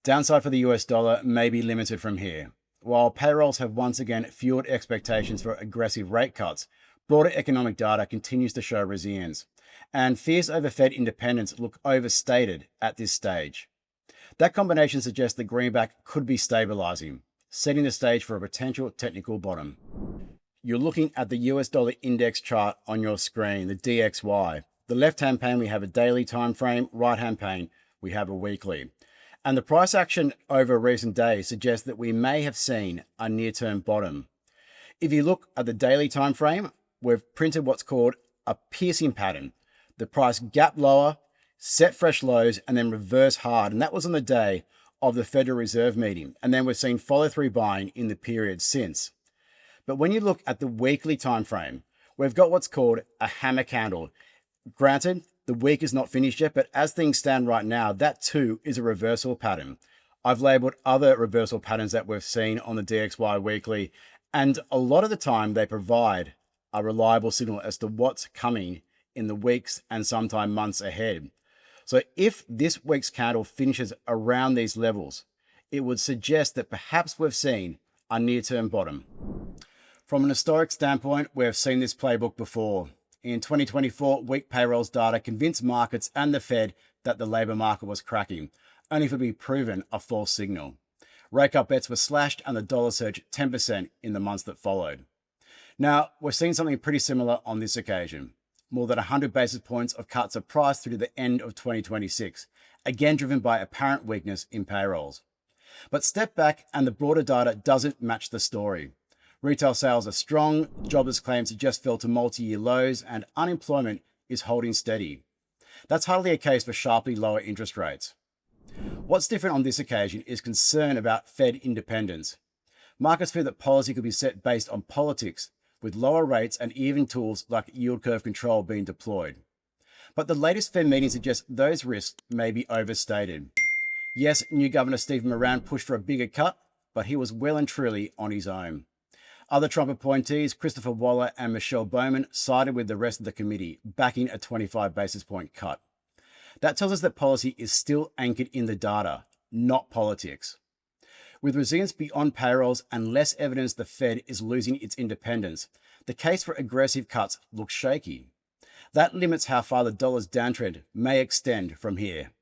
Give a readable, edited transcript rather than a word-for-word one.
Downside for the US dollar may be limited from here. While payrolls have once again fueled expectations for aggressive rate cuts, broader economic data continues to show resilience, and fears over Fed independence look overstated at this stage. That combination suggests the greenback could be stabilizing, setting the stage for a potential technical bottom. You're looking at the US dollar index chart on your screen, the DXY. The left-hand pane, we have a daily time frame, right-hand pane, we have a weekly. And the price action over recent days suggests that we may have seen a near-term bottom. If you look at the daily time frame, we've printed what's called a piercing pattern. The price gap lower, set fresh lows, and then reverse hard. And that was on the day of the Federal Reserve meeting. And then we've seen follow-through buying in the period since. But when you look at the weekly time frame, we've got what's called a hammer candle. Granted, the week is not finished yet, but as things stand right now, that too is a reversal pattern. I've labeled other reversal patterns that we've seen on the DXY weekly, and a lot of the time they provide a reliable signal as to what's coming in the weeks and sometime months ahead. So if this week's candle finishes around these levels, it would suggest that perhaps we've seen a near-term bottom. From an historic standpoint, we've seen this playbook before. In 2024, weak payrolls data convinced markets and the Fed that the labor market was cracking, only for be proven a false signal. Rate cut bets were slashed and the dollar surged 10% in the months that followed. Now, we're seeing something pretty similar on this occasion. More than 100 basis points of cuts are priced through to the end of 2026, again driven by apparent weakness in payrolls. But step back and the broader data doesn't match the story. Retail sales are strong, jobless claims have just fell to multi-year lows, and unemployment is holding steady. That's hardly a case for sharply lower interest rates. What's different on this occasion is concern about Fed independence. Markets fear that policy could be set based on politics, with lower rates and even tools like yield curve control being deployed. But the latest Fed meeting suggests those risks may be overstated. Yes, new Governor Stephen Moran pushed for a bigger cut, but he was well and truly on his own. Other Trump appointees, Christopher Waller and Michelle Bowman, sided with the rest of the committee, backing a 25 basis point cut. That tells us that policy is still anchored in the data, not politics. With resilience beyond payrolls and less evidence the Fed is losing its independence, the case for aggressive cuts looks shaky. That limits how far the dollar's downtrend may extend from here.